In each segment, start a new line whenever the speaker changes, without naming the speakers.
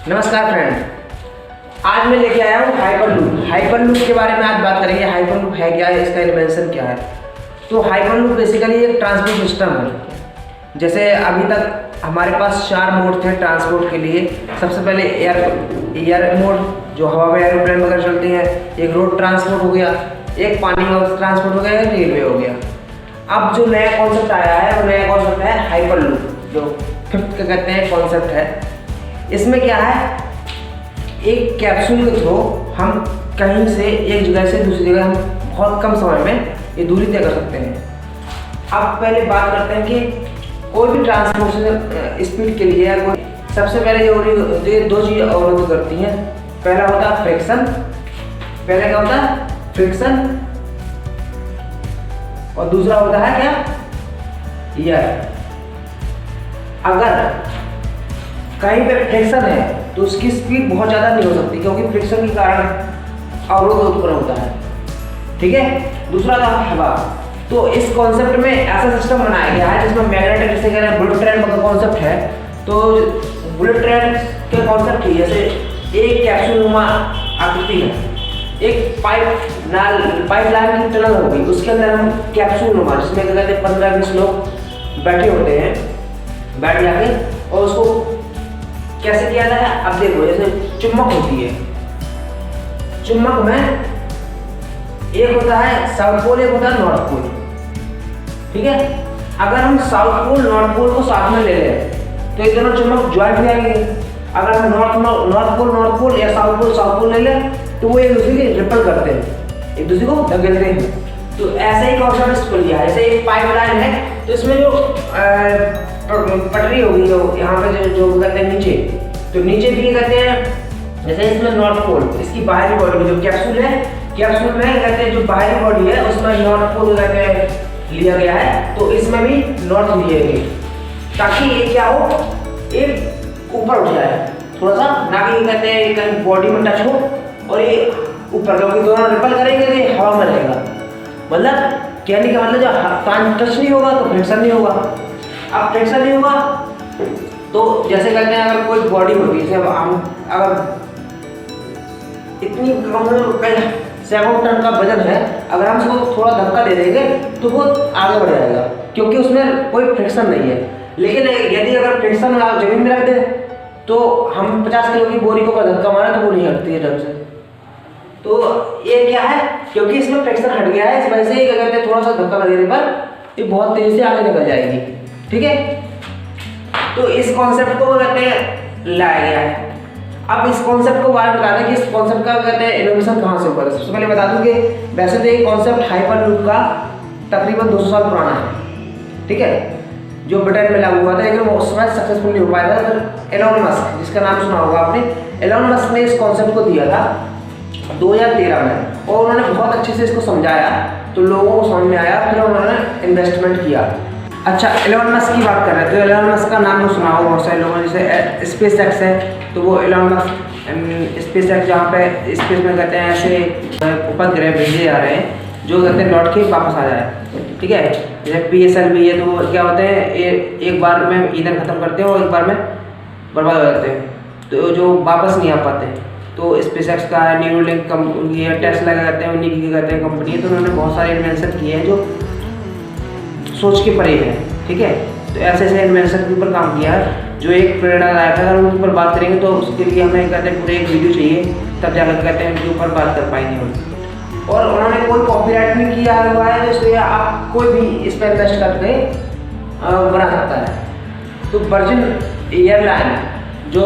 नमस्कार फ्रेंड, आज मैं लेके आया हूँ हाइपरलूप। हाइपरलूप के बारे में आज बात करेंगे। हाइपरलूप है क्या है, इसका इन्वेंशन क्या है। तो हाइपरलूप बेसिकली एक ट्रांसपोर्ट सिस्टम है। जैसे अभी तक हमारे पास 4 मोड थे ट्रांसपोर्ट के लिए। सबसे पहले एयर मोड, जो हवा में एरोप्लेन वगैरह चलती हैं। एक रोड ट्रांसपोर्ट हो गया, एक पानी का ट्रांसपोर्ट हो गया, रेलवे हो गया। अब जो नया कॉन्सेप्ट आया है वो नया कॉन्सेप्ट है हाइपरलूप, जो 5th का कहते हैं कॉन्सेप्ट है। इसमें क्या है, एक कैप्सूल के थ्रू हम कहीं से एक जगह से दूसरी जगह हम बहुत कम समय में ये दूरी तय कर सकते हैं। अब पहले बात करते हैं कि कोई भी ट्रांसपोर्टेशन स्पीड के लिए कोई सबसे पहले जो 2 चीज़ अवरोध करती हैं। पहला होता है फ्रिक्शन। पहले क्या होता है, फ्रिक्शन, और दूसरा होता है क्या, एयर। अगर कहीं पे फ्रिक्शन है तो उसकी स्पीड बहुत ज़्यादा नहीं हो सकती, क्योंकि फ्रिक्शन के कारण अवरोध उत्पन्न होता है। ठीक है। दूसरा था हवा। तो इस कॉन्सेप्ट में ऐसा सिस्टम बनाया गया है जिसमें मैग्नेटिक, जैसे कह रहे हैं बुलेट ट्रेन का कॉन्सेप्ट है। तो बुलेट ट्रेन के कॉन्सेप्ट ही जैसे एक कैप्सूल नुमा आकृति है, एक पाइप लाइन की टनल होगी, उसके अंदर हम कैप्सूल नुमा, जिसमें क्या कहते हैं 15-20 लोग बैठे होते हैं, बैठ जाके, और उसको कैसे किया जाता है। अब देखो, जैसे चुम्बक होती है, चुम्बक में एक होता है साउथ पोल, एक होता है नॉर्थ पोल। ठीक है। अगर हम साउथ पोल नॉर्थ पोल को साथ में ले लें तो ये दोनों चुम्बक ज्वाइंट हो जाएंगे। अगर हम नॉर्थ पोल या साउथ पोल ले लें तो वो एक दूसरे की रिपल करते हैं, एक दूसरे को धकेलते हैं। तो ऐसे ही कॉन्सेप्ट इसको लिया है। जैसे एक पाइप लाइन है तो इसमें जो पटरी होगी, जो यहाँ पे जो कहते हैं नीचे, तो नीचे भी कहते हैं, जैसे इसमें नॉर्थ पोल, इसकी बाहरी बॉडी में जो कैप्सूल है, कैप्सूल में कहते हैं जो बाहरी बॉडी है उसमें नॉर्थ पोल कहते हैं लिया गया है। तो इसमें भी नॉर्थ लिए गए, ताकि ये क्या हो, एक ऊपर उठ जाए थोड़ा सा, ना कि कहते हैं कहीं बॉडी में टच हो और ये ऊपर, क्योंकि दोनों रिपल करेंगे तो ये हवा में रहेगा। मतलब कहने का मतलब जब टच नहीं होगा तो फ्रिक्शन नहीं होगा। अब फ्रिक्शन नहीं होगा तो जैसे कहते हैं, अगर कोई बॉडी होती है, जैसे हम अगर इतनी कई सैकड़ों टन का वजन है, अगर हम उसको थोड़ा धक्का दे देंगे तो वो आगे बढ़ जाएगा, क्योंकि उसमें कोई फ्रिक्शन नहीं है। लेकिन यदि अगर फ्रिक्शन आप जमीन में रख दें तो हम 50 किलो की बोरी को अगर धक्का मारे तो वो नहीं हटती है ढंग से। तो ये क्या है, क्योंकि इसमें फ्रिक्शन हट गया है, इस वजह से क्या कहते हैं, थोड़ा सा धक्का देने पर ये बहुत तेजी से आगे निकल जाएगी। ठीक है। तो इस कॉन्सेप्ट को कहते हैं लाया गया है। अब इस कॉन्सेप्ट को बारे में बता दें कि इस कॉन्सेप्ट का कहते हैं इनोवेशन कहाँ से हुआ है। सबसे पहले बता दूं कि वैसे तो ये कॉन्सेप्ट हाइपरलूप का तकरीबन 200 साल पुराना है। ठीक है। जो ब्रिटेन में लागू हुआ था, लेकिन वो उस समय सक्सेसफुल नहीं हो पाया था। फिर एलोन मस्क, जिसका नाम सुना होगा आपने, एलोन मस्क ने इस कॉन्सेप्ट को दिया था 2013 में, और उन्होंने बहुत अच्छे से इसको समझाया तो लोगों को समझ में आया। फिर उन्होंने इन्वेस्टमेंट किया। अच्छा, एलोन मस्क की बात कर रहे हैं तो एलोन मस्क का नाम तो सुना होगा बहुत सारे लोगों ने। जैसे स्पेस एक्स है, तो वो एलोन मस्क स्पेस एक्स, जहाँ पे स्पेस में कहते हैं ऐसे उपग्रह भेजे जा रहे हैं जो कहते हैं लौट के वापस आ जाए। ठीक है। जैसे PSL भी है, तो क्या होते हैं, एक बार में ईंधन खत्म करते हैं और एक बार में बर्बाद हो जाते हैं, तो जो वापस नहीं आ पाते। तो स्पेस एक्स का न्यूरोलिंक कंपनी है, टेस्ला कहते हैं, उन्हीं की कहते हैं कंपनी है। तो उन्होंने बहुत सारे इन्वेंशन किए हैं जो सोच के परे है। ठीक है। तो ऐसे ऐसे इन्वेंशन के ऊपर काम किया है जो एक प्रेरणादायक है। अगर उनके ऊपर बात करेंगे तो उसके लिए हमें कहते हैं पूरे एक वीडियो चाहिए, तब जाकर कहते हैं उनके ऊपर बात कर पाएंगे हम। और उन्होंने कोई कॉपीराइट नहीं किया हुआ है, तो इसलिए आप कोई भी इस पर इन्वेस्ट करके बना सकता है। तो वर्जिन एयरलाइन, जो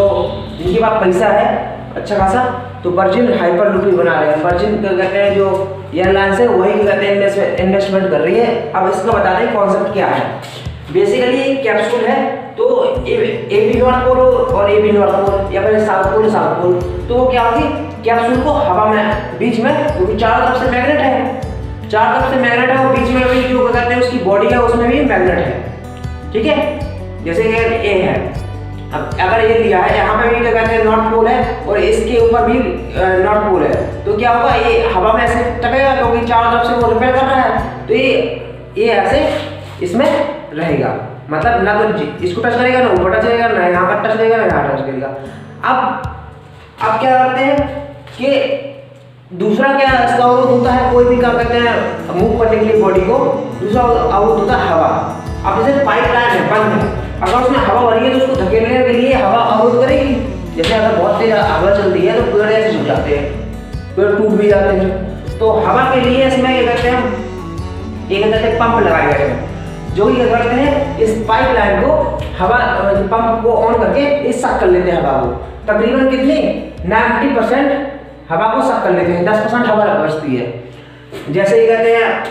जिनके पास पैसा है अच्छा खासा, तो वर्जिन हाइपरलूप ही बना रहे हैं। वर्जिन कहते हैं जो एयरलाइंस है, वही कहते हैं इन्वेस्टमेंट कर रही है। अब इसका बता दें कॉन्सेप्ट क्या है। बेसिकली एक कैप्सूल है, तो ए बी नॉर्थ पोल और ए बी नॉर्थ पोल, या फिर साउथ पोल, तो वो क्या होगी, कैप्सूल को हवा में बीच में, क्योंकि चारों तरफ से मैग्नेट है, चारों तरफ से मैग्नेट है, और बीच में भी जो कहते हैं उसकी बॉडी है उसमें भी मैग्नेट है। ठीक है। जैसे ये है, अब अगर ये लिया है, यहाँ पे भी क्या कहते हैं नॉर्थ पोल है और इसके ऊपर भी नॉर्थ पोल है, तो क्या होगा, ये हवा में ऐसे टकेगा, क्योंकि चारों तरफ से वो रिपेल कर रहा है, तो ये ऐसे इसमें रहेगा। मतलब ना तो इसको टच करेगा, ना ऊपर टच करेगा, ना यहाँ पर टच करेगा, ना यहाँ टच करेगा। अब क्या करते हैं कि दूसरा क्या इसका अवरोध होता है, कोई भी क्या करते हैं मूव करने के लिए बॉडी को, दूसरा अवरोध होता है हवा। अब जैसे पाइपलाइन है, बंद है, अगर उसमें हवा भरी है तो उसको धकेलने के लिए हवा अवरोध करेगी। जैसे अगर बहुत तेज हवा चलती है तो पेड़ ऐसे झुक जाते हैं, पेड़ टूट भी जाते हैं। तो हवा के लिए इसमें क्या करते हैं पंप लगाए गए हैं, जो ये करते हैं इस पाइपलाइन को हवा पंप को ऑन करके इस सक कर लेते हैं हवा को। तकरीबन कितनी 90% हवा को सक कर लेते हैं, 10% हवा बचती है। जैसे ये कहते हैं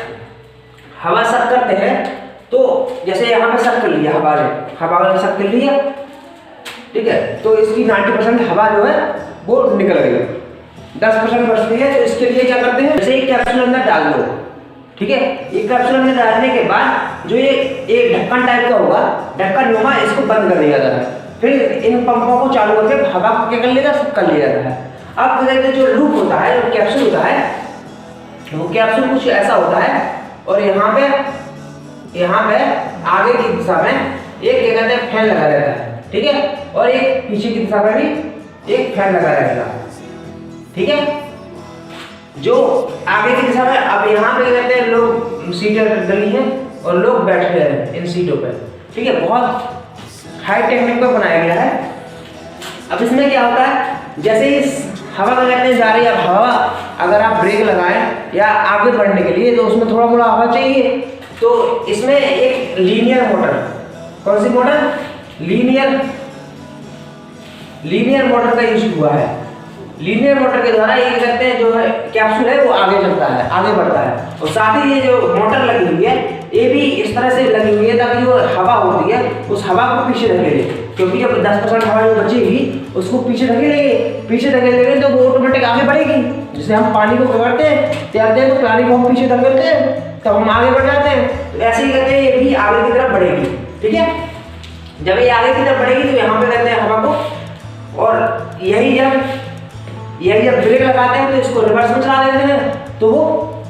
हवा सक करते हैं, तो जैसे यहाँ पे सक कर लिया हवा ने सक कर लिया, ठीक है, तो इसकी 90% हवा जो है वो निकल गई, 10% बचती है। तो इसके लिए क्या करते हैं, जैसे एक कैप्सूल अंदर डाल दो, ठीक है, एक कैप्सूल में डालने के बाद जो ये एक ढक्कन टाइप का होगा, ढक्कन नुमा, इसको बंद कर दिया जाता है। फिर इन पंपों को चालू करके हवा को क्या कर लिया कर लिया जाता है। अब देखते जो लूप होता है, जो कैप्सूल होता है, वो कैप्सूल कुछ ऐसा होता है, और यहाँ पे आगे की दिशा में एक क्या कहते हैं फैन लगा रहता है, ठीक है, और एक पीछे की दिशा में भी एक फैन लगा रहेगा, ठीक है। जो आगे की दिशा में, अब यहाँ पे कहते हैं लोग सीटें डली हैं और लोग बैठे हैं इन सीटों पे, ठीक है, बहुत हाई टेक्निक पर बनाया गया है। अब इसमें क्या होता है, जैसे इस हवा में कहते हैं जा रही है, अब हवा अगर आप ब्रेक लगाएं या आगे बढ़ने के लिए तो उसमें थोड़ा मोड़ा हवा चाहिए। तो इसमें एक लीनियर मोटर, कौन सी मोटर, लीनियर मोटर का यूज हुआ है। लीनियर मोटर के द्वारा ये कहते हैं जो है कैप्सूल है वो आगे चलता है, आगे बढ़ता है। और साथ ही ये जो मोटर लगी हुई है ये भी इस तरह से लगी हुई है ताकि जो हवा होती है उस हवा को पीछे धकेले, क्योंकि जब 10% हवा जो बचेगी उसको पीछे धकेलेंगे तो वो ऑटोमेटिक आगे बढ़ेगी। जैसे हम पानी को पकड़ते हैं, तैरते हैं, तो पानी को हम पीछे धकेलते हैं तब हम आगे बढ़ जाते हैं। तो ऐसे ही कहते हैं ये भी आगे की तरफ बढ़ेगी, ठीक है। जब ये आगे की तरफ बढ़ेगी तो यहाँ पे कहते हैं हवा को, और यही जब ब्रेक लगाते हैं तो इसको रिवर्स में चला देते हैं तो वो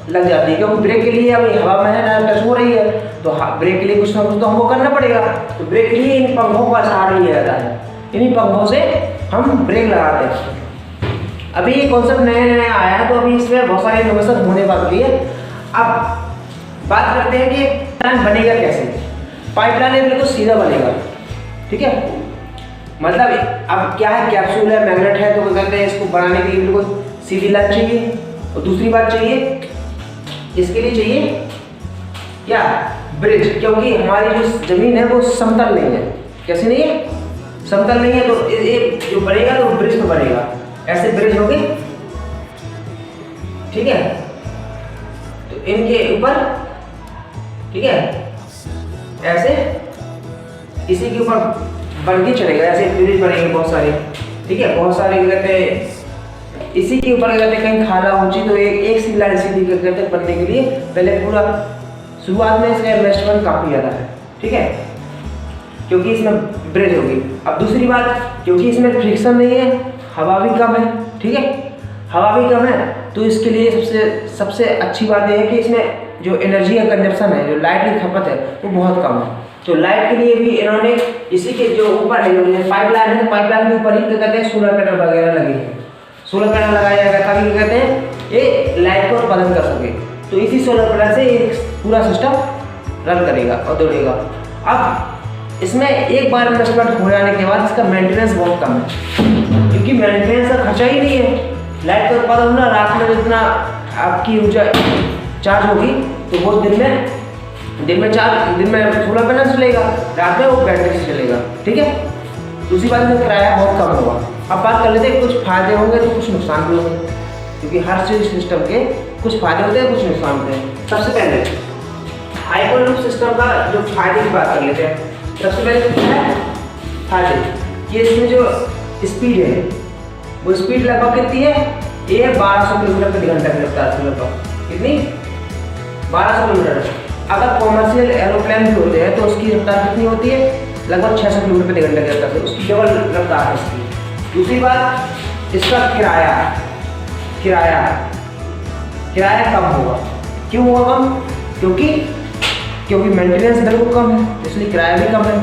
लग जाती है, क्योंकि ब्रेक के लिए अभी हवा में टच हो रही है, तो ब्रेक के लिए कुछ ना कुछ तो हमको करना पड़ेगा। तो ब्रेक के लिए इन पंखों का सहारा लिया जाता है, इन्हीं पंखों से हम ब्रेक लगाते हैं। अभी ये कॉन्सेप्ट नया आया है, तो अभी इसमें बहुत सारे इनोवेशन होने बाकी है। अब बात करते हैं कि पाइपलाइन बनेगा कैसे। पाइपलाइन बिल्कुल सीधा बनेगा, ठीक है, मतलब अब क्या है, कैप्सूल है, मैग्नेट है, तो कहते हैं इसको बनाने के लिए बिल्कुल सीधी लाइन चाहिए। और दूसरी बात चाहिए, इसके लिए चाहिए क्या, ब्रिज, क्योंकि हमारी जो जमीन है वो समतल नहीं है। कैसे नहीं है, समतल नहीं है, तो ये जो बनेगा तो ब्रिज पे बनेगा, ऐसे ब्रिज होंगे, ठीक है, तो इनके ऊपर, ठीक है, ऐसे इसी के ऊपर बन के चलेगा, ऐसे ब्रिज बनेंगे बहुत सारे, ठीक है, बहुत सारे कहते हैं इसी के ऊपर कहते हैं कहीं खाना ऊंची, तो एक सी लाइन सीधी कहते हैं बनने के लिए पहले पूरा शुरुआत में इसका इन्वेस्टमेंट काफ़ी ज़्यादा है, ठीक है, क्योंकि इसमें ब्रिज होगी। अब दूसरी बात, क्योंकि इसमें फ्रिक्शन नहीं है, हवा भी कम है, ठीक है, हवा भी कम है, तो इसके लिए सबसे अच्छी बात यह है कि इसमें जो एनर्जी का कंजप्शन है, जो लाइट की खपत है वो बहुत कम है। तो लाइट के लिए भी इन्होंने इसी के जो ऊपर है, जो पाइपलाइन है, पाइपलाइन के ऊपर ही क्या कहते हैं सोलर पैनल वगैरह लगे हैं, सोलर पैनल लगाया जाएगा ताकि कहते हैं ये लाइट को उत्पादन कर सके। तो इसी सोलर पैनल से एक पूरा सिस्टम रन करेगा और दौड़ेगा। अब इसमें एक बार इन्वेस्टमेंट हो जाने के बाद इसका मेंटेनेंस बहुत कम है, क्योंकि मेंटेनेंस का खर्चा ही नहीं है। लाइट का उत्पादन होना, रात में जितना आपकी ऊर्जा चार्ज होगी तो वो दिन में सोलर पैनल चलेगा, रात में वो बैटरी से चलेगा, ठीक है। दूसरी बात में किराया बहुत कम होगा। अब बात कर लेते हैं, कुछ फायदे होंगे तो कुछ नुकसान भी होंगे, क्योंकि हर चीज सिस्टम के कुछ फायदे होते हैं, कुछ नुकसान होते हैं। सबसे पहले हाइपर लूप सिस्टम का जो फायदे की बात कर लेते हैं। सबसे पहले क्या है फायदे, ये इसमें जो स्पीड है वो स्पीड लगभग कितनी है, ये 1200 किलोमीटर प्रति घंटा की रफ्तार से, लगभग कितनी 1200 किलोमीटर। अगर कॉमर्शियल एरोप्लेन भी होते हैं तो उसकी रफ्तार कितनी होती है, लगभग 600 किलोमीटर प्रति घंटा की रफ्तार से, उसकी केवल रफ्तार है इसकी। दूसरी बात, इसका किराया कम होगा। क्यों होगा कम, क्योंकि मेंटेनेंस बिल्कुल कम है, इसलिए किराया भी कम है,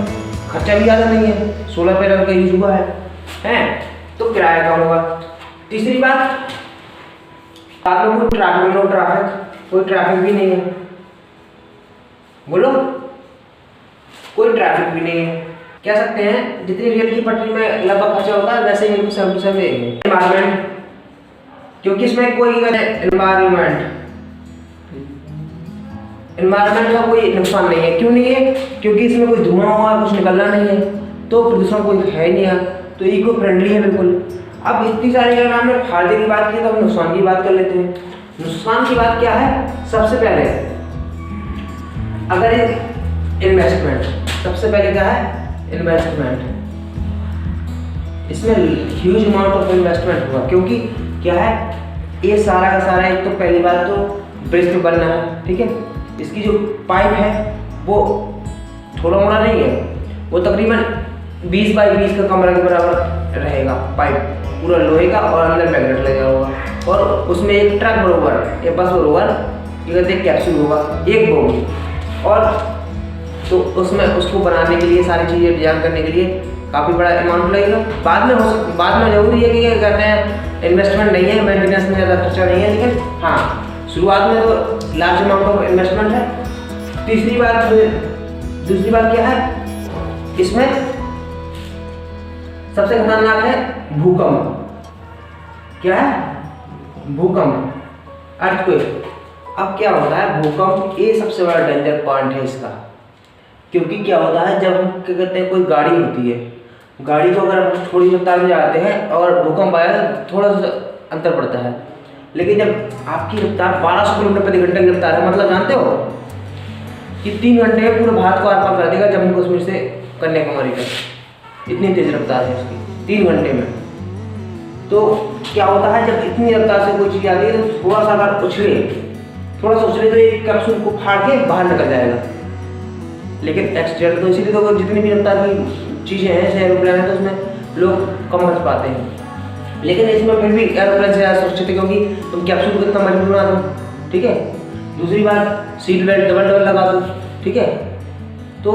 खर्चा भी ज़्यादा नहीं है, सोलर पैनल का यूज हुआ है। किराया कम होगा। तीसरी बात, साथ में कोई ट्रैफिक भी नहीं है, बोलो कोई ट्रैफिक भी नहीं है। कह सकते हैं जितनी रेल की पटरी में लगभग खर्चा होता है वैसे ही सब एनवायरमेंट, क्योंकि इसमें कोई एनवायरमेंट का कोई नुकसान नहीं है। क्यों नहीं है? क्योंकि इसमें कोई धुआं हुआ कुछ निकलना नहीं है, तो प्रदूषण कोई है नहीं है, तो इको फ्रेंडली है बिल्कुल। अब इतनी सारी अगर हमने फायदे की बात की तो हम नुकसान की बात कर लेते हैं। नुकसान की बात क्या है? सबसे पहले अगर इन्वेस्टमेंट, सबसे पहले क्या है? इन्वेस्टमेंट। इसमें ह्यूज अमाउंट ऑफ इन्वेस्टमेंट हुआ, क्योंकि क्या है, ये सारा का सारा, एक तो पहली बात तो ब्रिज पे बनना है, ठीक है। इसकी जो पाइप है वो थोड़ा मोड़ा नहीं है, वो तकरीबन 20 बाई 20 का कमरा के बराबर रहेगा पाइप, पूरा लोहे का, और अंदर मैग्नेट लगा होगा, और उसमें एक ट्रक बरोबर या बस बरोबर एक कैप्सूल होगा, एक बोगी, और तो उसमें उसको बनाने के लिए सारी चीज़ें डिजाइन करने के लिए काफ़ी बड़ा अमाउंट लगेगा। बाद में जरूरी है कि क्या कहते हैं, इन्वेस्टमेंट नहीं है, मेंटेनेंस में ज़्यादा खर्चा नहीं है, लेकिन हाँ शुरुआत में तो लार्ज अमाउंट ऑफ इन्वेस्टमेंट है। दूसरी बात क्या है, इसमें सबसे खतरनाक है भूकंप। क्या है? भूकंप, अर्थक्वेक। अब क्या होता है, भूकंप ये सबसे बड़ा डेंजर पॉइंट है इसका, क्योंकि क्या होता है, जब हम क्या कहते हैं, कोई गाड़ी होती है, गाड़ी को अगर हम थोड़ी रफ्तार में जाते हैं और भूकंप आया तो थोड़ा सा अंतर पड़ता है, लेकिन जब आपकी रफ्तार 1200 किलोमीटर प्रति घंटे की रफ्तार है, मतलब जानते हो कि 3 घंटे में पूरे भारत को आर पार कर देगा, जम्मू कश्मीर से कन्याकुमारी तक, इतनी तेज रफ्तार है उसकी 3 घंटे में। तो क्या होता है, जब इतनी रफ्तार से कोई चीज़ आती है तो थोड़ा सा अगर थोड़ा सा उछले तो एक कैप्सूल को फाड़ के बाहर निकल जाएगा। लेकिन एक्सीडेंट तो इसीलिए तो जितनी भी रफ्तार की चीज़ें हैं, जैसे एरोप्लेन है, तो उसमें लोग कम बच पाते हैं, लेकिन इसमें फिर भी एरोप्लेन से ज़्यादा सुरक्षित है, क्योंकि तुम कैप्सूल को इतना मजबूत बना दो, ठीक है। दूसरी बात, सीट बेल्ट डबल लगा दो, ठीक है, तो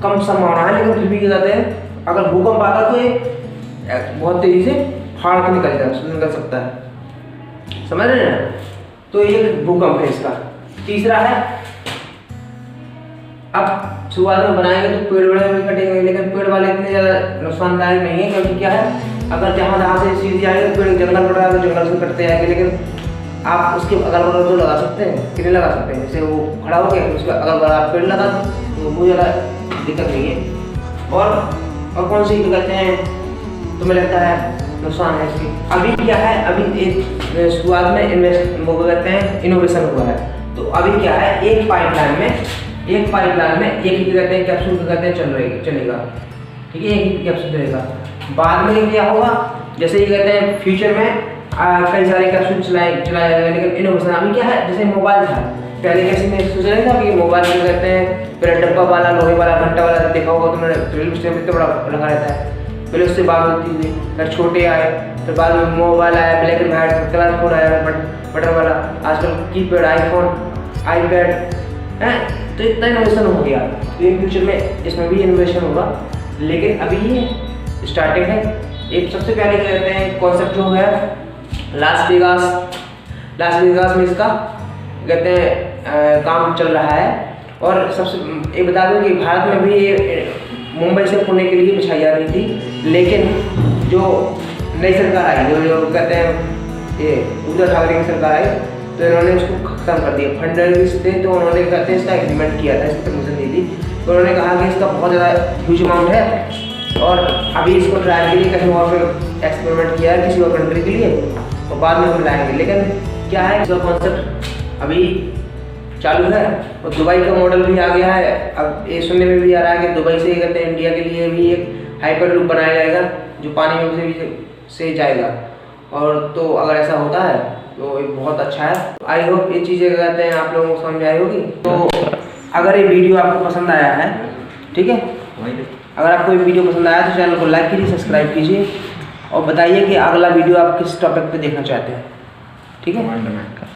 कम संभावना है, लेकिन फिर भी क्या कहते हैं, अगर भूकंप आता तो ये बहुत तेज़ी से फाड़ के निकल सकता है, समझ रहे हैं ना। तो ये भूकंप है इसका। तीसरा है, अब शुरुआत में बनाएंगे तो पेड़ वेड़ भी कटेंगे, लेकिन पेड़ वाले इतने ज़्यादा नुकसानदायक नहीं है, क्योंकि क्या है, अगर जहाँ से सीधी आएगी तो पेड़ जंगल पड़ रहा है तो जंगल से कटते आएंगे, लेकिन आप उसके अगल बगल तो लगा सकते हैं, कितने लगा सकते हैं, जैसे वो खड़ा हो गया उसके अगल बगल आप पेड़ लगा दो, तो मुझे ज़्यादा दिक्कत नहीं है। और कौन सी कहते हैं, तुम्हें लगता है नुकसान है इसकी? अभी क्या है, अभी एक शुरुआत में वो कहते हैं इनोवेशन हुआ है, तो अभी क्या है, एक पाइपलाइन में एक ही कहते हैं कैप्सूल कहते हैं चलेगा, ठीक है, एक ही कैप्सूल चलेगा। बाद में क्या होगा, जैसे ये कहते हैं फ्यूचर में कई सारे कैप्सूल चलाए जाएंगे, लेकिन इनोवेशन अभी क्या है, जैसे मोबाइल था पहले, कैसे में सोचा नहीं था कि मोबाइल में कहते हैं पहले डब्बा वाला, लोहे वाला, घंटा वाला, देखा होगा तुमने रेलवे स्टेशन में, इतना बड़ा लगा रहता है, पहले उससे बात होती थी, फिर छोटे आए, फिर बाद में मोबाइल आया, black and white, colour phone आया, बटन वाला, आजकल कीपैड, आईफोन, आईपैड है, तो इतना इनोवेशन हो गया। तो इन फ्यूचर में इसमें भी इनोवेशन होगा, लेकिन अभी ये स्टार्टिंग है। एक सबसे पहले कहते हैं कॉन्सेप्ट जो है लास वेगास में इसका कहते हैं काम चल रहा है। और सबसे ये बता दूं कि भारत में भी ये मुंबई से पुणे के लिए बिछाई जा रही थी, लेकिन जो नई सरकार आई, जो कहते हैं ये उद्धव ठाकरे की सरकार आई, तो इन्होंने उसको खत्म कर दिया। फंडर्स थे तो उन्होंने कहते हैं इसका एग्रीमेंट किया था, इसकी परमिशन दी थी, तो उन्होंने कहा कि इसका बहुत ज़्यादा ह्यूज अमाउंट है और अभी इसको ट्रायल के लिए कहीं और पे एक्सपेरिमेंट किया है किसी और कंट्री के लिए, तो बाद में हम लाएंगे। लेकिन क्या है, इसका कॉन्सेप्ट अभी चालू है और दुबई का मॉडल भी आ गया है। अब ये सुनने में भी आ रहा है कि दुबई से कहते हैं इंडिया के लिए भी एक हाइपर लूप बनाया जाएगा जो पानी में से जाएगा, और तो अगर ऐसा होता है तो ये बहुत अच्छा है। आई होप ये चीज़ें कहते हैं आप लोगों को समझ आई होगी। तो अगर ये वीडियो आपको पसंद आया है, ठीक है, अगर आपको ये वीडियो पसंद आया तो चैनल को लाइक कीजिए, सब्सक्राइब कीजिए और बताइए कि अगला वीडियो आप किस टॉपिक पे देखना चाहते हैं, ठीक है।